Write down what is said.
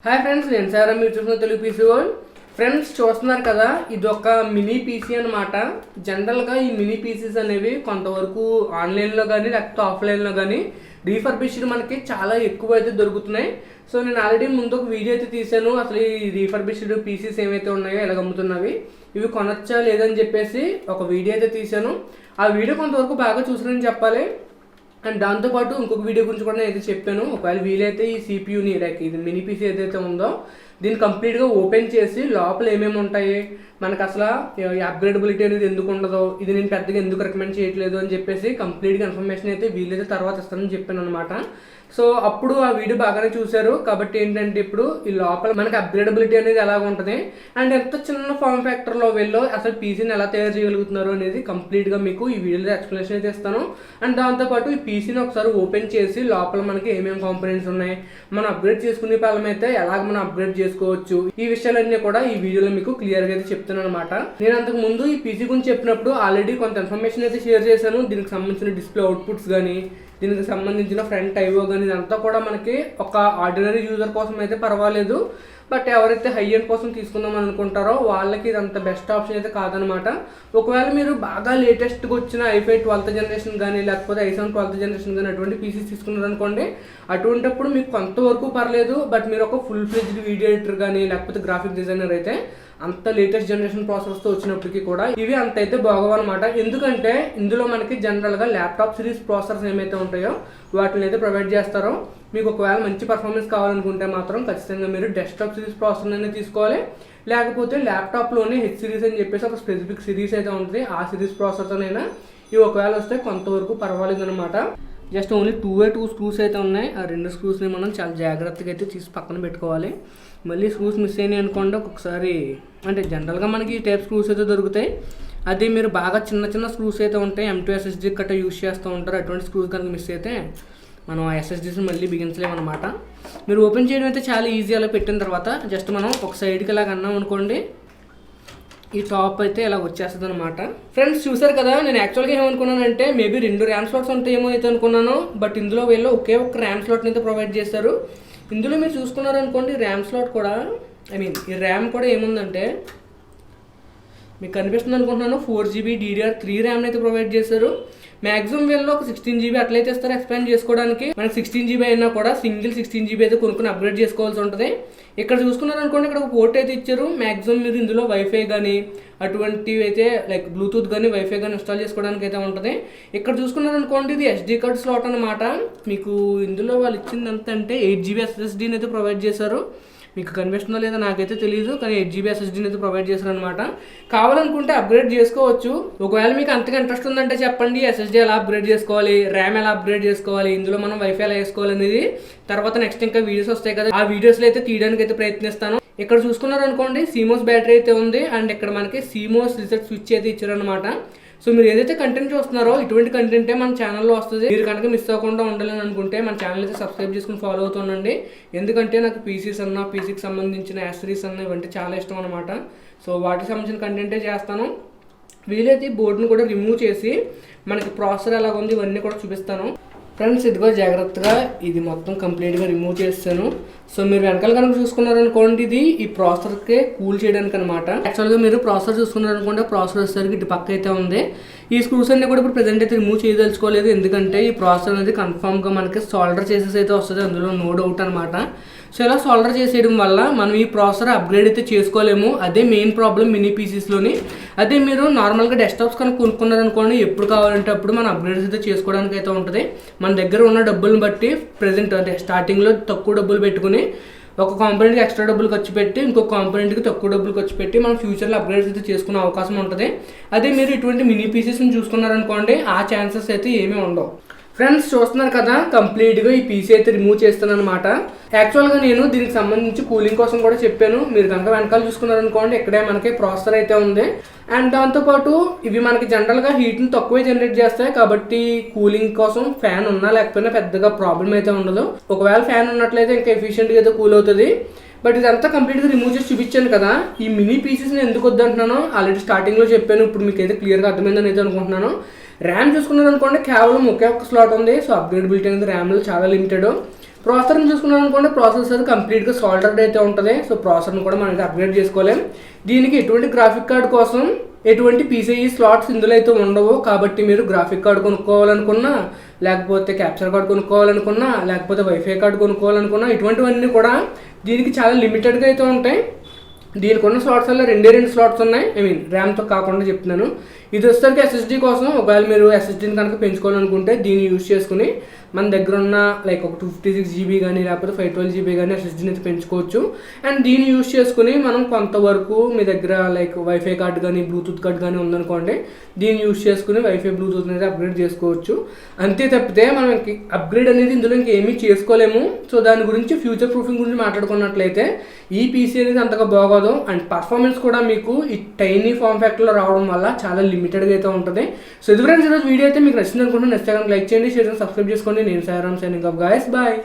Hi friends, నేను సారా, మీరు చూసిన తెలుగు పీసీ వరల్డ్. ఫ్రెండ్స్ చూస్తున్నారు కదా, ఇది ఒక మినీ పీసీ అనమాట. జనరల్గా ఈ మినీ పీసీస్ అనేవి కొంతవరకు ఆన్లైన్లో కానీ లేకపోతే ఆఫ్లైన్లో కానీ రీఫర్బిష్డ్ మనకి చాలా ఎక్కువ అయితే దొరుకుతున్నాయి. సో నేను ఆల్రెడీ ముందు ఒక వీడియో అయితే తీశాను, అసలు ఈ రీఫర్బిష్డ్ పీసీస్ ఏమైతే ఉన్నాయో ఎలా అమ్ముతున్నవి, ఇవి కొనొచ్చా లేదని చెప్పేసి ఒక వీడియో అయితే తీశాను. ఆ వీడియో కొంతవరకు బాగా చూసానని చెప్పాలి. అండ్ దాంతోపాటు ఇంకొక వీడియో గురించి కూడా నేను అయితే చెప్పాను. ఒకవేళ వీలైతే ఈ సిపియూని లైక్ ఇది మినీ పీసీ ఏదైతే ఉందో దీన్ని కంప్లీట్గా ఓపెన్ చేసి లోపల ఏమేమి ఉంటాయి, మనకు అసలు ఈ అప్గ్రేడబిలిటీ అనేది ఎందుకు ఉండదో, ఇది నేను పెద్దగా ఎందుకు రికమెండ్ చేయట్లేదు అని చెప్పేసి కంప్లీట్గా ఇన్ఫర్మేషన్ అయితే వీలైతే తర్వాత ఇస్తానని చెప్పాను అనమాట. సో అప్పుడు ఆ వీడియో బాగానే చూశారు కాబట్టి ఏంటంటే ఇప్పుడు ఈ లోపల మనకి అప్గ్రేడబిలిటీ అనేది ఎలాగ ఉంటుంది అండ్ ఎంత చిన్న ఫార్మ్ ఫ్యాక్టర్లో వెళ్ళో అసలు పీసీని ఎలా తయారు చేయగలుగుతున్నారు అనేది కంప్లీట్గా మీకు ఈ వీడియోలో ఎక్స్ప్లెనేషన్ అయితే ఇస్తాను. అండ్ దాంతోపాటు ఈ పీసీని ఒకసారి ఓపెన్ చేసి లోపల మనకి ఏమేమి కాంపోనెంట్స్ ఉన్నాయి, మనం అప్గ్రేడ్ చేసుకునే పాలం అయితే ఎలాగ మనం అప్గ్రేడ్ చేసుకోవచ్చు, ఈ విషయాలన్నీ కూడా ఈ వీడియోలో మీకు క్లియర్గా అయితే చెప్తాను అనమాట. నేను అంతకు ముందు ఈ పీసీ గురించి చెప్పినప్పుడు ఆల్రెడీ కొంత ఇన్ఫర్మేషన్ అయితే షేర్ చేశాను. దీనికి సంబంధించిన డిస్ప్లే అవుట్పుట్స్ కానీ దీనికి సంబంధించిన ఫ్రంట్ ఐఓ కానీ ఇదంతా కూడా మనకి ఒక ఆర్డినరీ యూజర్ కోసం అయితే పర్వాలేదు, బట్ ఎవరైతే హై ఎండ్ కోసం తీసుకుందాం అనుకుంటారో వాళ్ళకి ఇదంత బెస్ట్ ఆప్షన్ అయితే కాదనమాట. ఒకవేళ మీరు బాగా లేటెస్ట్గా వచ్చిన i5 12th జనరేషన్ కానీ లేకపోతే i7 12th జనరేషన్ కానీ అటువంటి పీసీస్ తీసుకున్నారనుకోండి, అటువంటిప్పుడు మీకు కొంతవరకు పర్లేదు. బట్ మీరు ఒక ఫుల్ ఫ్లెడ్జ్డ్ వీడియో ఎడిటర్ కానీ లేకపోతే గ్రాఫిక్ డిజైనర్ అయితే అంత లేటెస్ట్ జనరేషన్ ప్రాసెసర్తో వచ్చినప్పటికీ కూడా ఇవి అంత అయితే బాగోవన్నమాట. ఎందుకంటే ఇందులో మనకి జనరల్గా ల్యాప్టాప్ సిరీస్ ప్రాసెసర్స్ ఏమైతే ఉంటాయో వాటిని అయితే ప్రొవైడ్ చేస్తారో. మీకు ఒకవేళ మంచి పర్ఫార్మెన్స్ కావాలనుకుంటే మాత్రం ఖచ్చితంగా మీరు డెస్క్టాప్ సిరీస్ ప్రాసెసర్ అనేది తీసుకోవాలి, లేకపోతే ల్యాప్టాప్లోనే హెచ్ సిరీస్ అని చెప్పేసి ఒక స్పెసిఫిక్ సిరీస్ అయితే ఉంటుంది, ఆ సిరీస్ ప్రాసెసర్తోనైనా ఇవి ఒకవేళ వస్తే కొంతవరకు పర్వాలేదు అనమాట. జస్ట్ ఓన్లీ 2 స్క్రూస్ అయితే ఉన్నాయి. ఆ 2 స్క్రూస్ని మనం చాలా జాగ్రత్తగా అయితే తీసి పక్కన పెట్టుకోవాలి. మళ్ళీ స్క్రూస్ మిస్ అయినాయి అనుకోండి ఒక్కొక్కసారి, అంటే జనరల్గా మనకి ఈ టైప్ స్క్రూస్ అయితే దొరుకుతాయి. అదే మీరు బాగా చిన్న స్క్రూస్ అయితే ఉంటాయి, M2 SSD గట్రా యూజ్ చేస్తూ ఉంటారు, అటువంటి స్క్రూస్ కనుక మిస్ అయితే మనం ఆ ఎస్ఎస్డీస్ని మళ్ళీ బిగించలేము అనమాట. మీరు ఓపెన్ చేయడం అయితే చాలా ఈజీ. అలా పెట్టిన తర్వాత జస్ట్ మనం ఒక సైడ్కి ఇలాగ అన్నాం అనుకోండి, ఈ టాప్ అయితే ఇలా వచ్చేస్తుంది అనమాట. ఫ్రెండ్స్ చూసారు కదా, నేను యాక్చువల్గా ఏమనుకున్నానంటే మేబీ 2 ర్యామ్ స్లాట్స్ ఉంటాయేమో అయితే అనుకున్నాను, బట్ ఇందులో వీళ్ళు ఒకే ఒక ర్యామ్ స్లాట్ని అయితే ప్రొవైడ్ చేస్తారు. ఇందులో మీరు చూసుకున్నారనుకోండి ర్యామ్ స్లాట్ కూడా, ఈ ర్యామ్ కూడా ఏముందంటే మీకు కనిపిస్తుంది అనుకుంటున్నాను, 4GB DDR3 ర్యామ్ని అయితే ప్రొవైడ్ చేశారు. మ్యాక్సిమం వీళ్ళు ఒక 16GB అట్లయితే ఇస్తారు ఎక్స్పాండ్ చేసుకోవడానికి. మనకి 16GB అయినా కూడా సింగిల్ 16GB అయితే కొనుక్కుని అప్గ్రేడ్ చేసుకోవాల్సి ఉంటుంది. ఇక్కడ చూసుకున్నారనుకోండి, ఇక్కడ ఒక పోర్ట్ అయితే ఇచ్చారు. మ్యాక్సిమం మీరు ఇందులో వైఫై కానీ అటువంటివి అయితే లైక్ బ్లూటూత్ కానీ వైఫై కానీ ఇన్స్టాల్ చేసుకోవడానికి అయితే ఉంటుంది. ఇక్కడ చూసుకున్నారనుకోండి, ఇది SD కార్డ్ స్లాట్ అనమాట. మీకు ఇందులో వాళ్ళు ఇచ్చింది ఎంత అంటే 8GB SSDని అయితే ప్రొవైడ్ చేశారు. మీకు కనిపిస్తుందో లేదో నాకైతే తెలియదు, కానీ 8GB SSDని అయితే ప్రొవైడ్ చేశారనమాట. కావాలనుకుంటే అప్గ్రేడ్ చేసుకోవచ్చు. ఒకవేళ మీకు అంతగా ఇంట్రెస్ట్ ఉందంటే చెప్పండి, SSD ఎలా అప్గ్రేడ్ చేసుకోవాలి, ర్యామ్ ఎలా అప్గ్రేడ్ చేసుకోవాలి, ఇందులో మనం వైఫై ఎలా వేసుకోవాలి అనేది తర్వాత నెక్స్ట్ ఇంకా వీడియోస్ వస్తాయి కదా, ఆ వీడియోస్లో అయితే తీయడానికి అయితే ప్రయత్నిస్తాను. ఇక్కడ చూసుకున్నారనుకోండి CMOS బ్యాటరీ అయితే ఉంది, అండ్ ఇక్కడ మనకి CMOS రీసెట్ స్విచ్ అయితే ఇచ్చారనమాట. సో మీరు ఏదైతే కంటెంట్ చూస్తున్నారో ఇటువంటి కంటెంటే మన ఛానల్లో వస్తుంది. మీరు కనుక మిస్ అవ్వకుండా ఉండాలని అనుకుంటే మన ఛానల్ అయితే సబ్స్క్రైబ్ చేసుకుని ఫాలో అవుతుండండి. ఎందుకంటే నాకు పీసీస్ అన్న, పీసీకి సంబంధించిన యాక్సెసరీస్ అన్న ఇవంటే చాలా ఇష్టం అనమాట. సో వాటికి సంబంధించిన కంటెంటే చేస్తాను. వీలైతే ఈ బోర్డును కూడా రిమూవ్ చేసి మనకి ప్రాసెసర్ ఎలాగ ఉంది ఇవన్నీ కూడా చూపిస్తాను. ఫ్రెండ్స్ ఇదిగో జాగ్రత్తగా ఇది మొత్తం కంప్లీట్గా రిమూవ్ చేస్తాను. సో మీరు వెనకాల కనుక చూసుకున్నారనుకోండి, ఇది ఈ ప్రాసెసర్కే కూల్ చేయడానికి అనమాట. యాక్చువల్గా మీరు ప్రాసెసర్ చూసుకున్నారనుకోండి, ప్రాసెసర్ వచ్చేసరికి ఇటు పక్క అయితే ఉంది. ఈ స్క్రూస్ అన్ని కూడా ఇప్పుడు ప్రెజెంట్ అయితే రిమూవ్ చేయదలుచుకోలేదు, ఎందుకంటే ఈ ప్రాసెసర్ అనేది కన్ఫామ్గా మనకి సోల్డర్ చేసేసి అయితే వస్తుంది, అందులో నో డౌట్ అనమాట. సో ఇలా సోల్డర్ చేసేయడం వల్ల మనం ఈ ప్రాసెసర్ అప్గ్రేడ్ అయితే చేసుకోలేము. అదే మెయిన్ ప్రాబ్లం మినీ పీసీస్లోని. అదే మీరు నార్మల్గా డెస్క్టాప్స్ కనుక కొనుక్కున్నారనుకోండి, ఎప్పుడు కావాలంటే అప్పుడు మనం అప్గ్రేడ్స్ అయితే చేసుకోవడానికి అయితే ఉంటుంది. మన దగ్గర ఉన్న డబ్బులను బట్టి ప్రెజెంట్ అంటే స్టార్టింగ్లో తక్కువ డబ్బులు పెట్టుకుని ఒక కాంపోనెంట్కి ఎక్స్ట్రా డబ్బులు ఖర్చు పెట్టి ఇంకొక కాంపోనెంట్కి తక్కువ డబ్బులు ఖర్చు పెట్టి మనం ఫ్యూచర్లో అప్గ్రేడ్స్ అయితే చేసుకునే అవకాశం ఉంటుంది. అదే మీరు ఇటువంటి మినీ పీసెస్ని చూసుకున్నారనుకోండి, ఆ ఛాన్సెస్ అయితే ఏమీ ఉండవు. ఫ్రెండ్స్ చూస్తున్నారు కదా, కంప్లీట్గా ఈ పీసీ అయితే రిమూవ్ చేస్తాను అనమాట. యాక్చువల్గా నేను దీనికి సంబంధించి కూలింగ్ కోసం కూడా చెప్పాను. మీరు కనుక వెనకాల చూసుకున్నారనుకోండి, ఇక్కడే మనకి ప్రాసెసర్ అయితే ఉంది. అండ్ దాంతోపాటు ఇవి మనకి జనరల్గా హీట్ని తక్కువే జనరేట్ చేస్తాయి కాబట్టి కూలింగ్ కోసం ఫ్యాన్ ఉన్నా లేకపోయినా పెద్దగా ప్రాబ్లం అయితే ఉండదు. ఒకవేళ ఫ్యాన్ ఉన్నట్లయితే ఇంకా ఎఫిషియెంట్గా అయితే కూల్ అవుతుంది. బట్ ఇదంతా కంప్లీట్గా రిమూవ్ చేసి చూపించాను కదా. ఈ మినీ పీసెస్ని ఎందుకు వద్దంటున్నానో ఆల్రెడీ స్టార్టింగ్లో చెప్పాను, ఇప్పుడు మీకు అయితే క్లియర్గా అర్థమైందని అయితే అనుకుంటున్నాను. ర్యామ్ చూసుకున్నారనుకోండి, కేవలం ఒకే ఒక్క స్లాట్ ఉంది. సో అప్గ్రేడబిలిటీ అనేది ర్యామ్లో చాలా లిమిటెడ్. ప్రాసెసర్ని చూసుకున్నాం అనుకోండి, ప్రాసెసర్ కంప్లీట్గా సాల్డర్డ్ అయితే ఉంటుంది. సో ప్రాసెసర్ని కూడా మనం అప్గ్రేడ్ చేసుకోలేం. దీనికి ఎటువంటి గ్రాఫిక్ కార్డ్ కోసం ఎటువంటి PCIe స్లాట్స్ ఇందులో అయితే ఉండవు. కాబట్టి మీరు గ్రాఫిక్ కార్డ్ కొనుక్కోవాలనుకున్నా, లేకపోతే క్యాప్చర్ కార్డ్ కొనుక్కోవాలనుకున్నా, లేకపోతే వైఫై కార్డ్ కొనుక్కోవాలనుకున్నా, ఇటువంటివన్నీ కూడా దీనికి చాలా లిమిటెడ్గా అయితే ఉంటాయి. దీనికి ఉన్న స్లాట్స్ వల్ల 2 స్లాట్స్ ఉన్నాయి. ర్యామ్తో కాకుండా చెప్తున్నాను. ఇది వచ్చేసరికి SSD కోసం. ఒకవేళ మీరు SSDని కనుక పెంచుకోవాలనుకుంటే దీన్ని యూజ్ చేసుకుని మన దగ్గర ఉన్న లైక్ ఒక 256 GB కానీ లేకపోతే 512 GB కానీ SSDని అయితే పెంచుకోవచ్చు. అండ్ దీన్ని యూజ్ చేసుకుని మనం కొంతవరకు మీ దగ్గర లైక్ వైఫై కార్డ్ కానీ బ్లూటూత్ కార్డ్ కానీ ఉందనుకోండి, దీన్ని యూజ్ చేసుకుని వైఫై బ్లూటూత్ అనేది అప్గ్రేడ్ చేసుకోవచ్చు. అంతే తప్పితే మనం అప్గ్రేడ్ అనేది ఇందులో ఇంకేమీ చేసుకోలేము. సో దాని గురించి ఫ్యూచర్ ప్రూఫింగ్ గురించి మాట్లాడుకున్నట్లయితే ఈ PC అనేది అంతగా బాగోదు. అండ్ పర్ఫార్మెన్స్ కూడా మీకు ఈ టైనీ ఫామ్ ఫ్యాక్టర్లో రావడం వల్ల చాలా లిమిటెడ్గా అయితే ఉంటుంది. సో ఇది ఫ్రెండ్స్ ఈరోజు వీడియో అయితే మీకు నచ్చింది అనుకుంటున్నాను. నచ్చితే కనుక లైక్ చేయండి, షేర్ చేయండి, సబ్స్క్రైబ్ చేసుకోండి. నేను Sairam, signing off guys, bye.